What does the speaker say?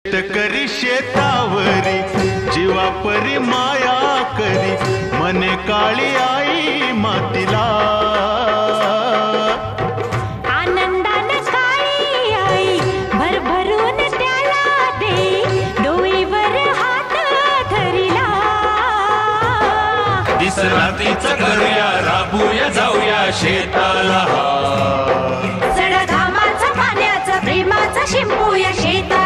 शेतकरी शेतावरी जीवापरी माया करी मने काळी आई मातीला आनंदाने काळी आई भरभरून त्याला दे डोईवर हात धरिला दिसरातीच करूया राबूया जाऊया शेताला सड घामाचा पाण्याचा प्रेमाचा शिंपूया शेता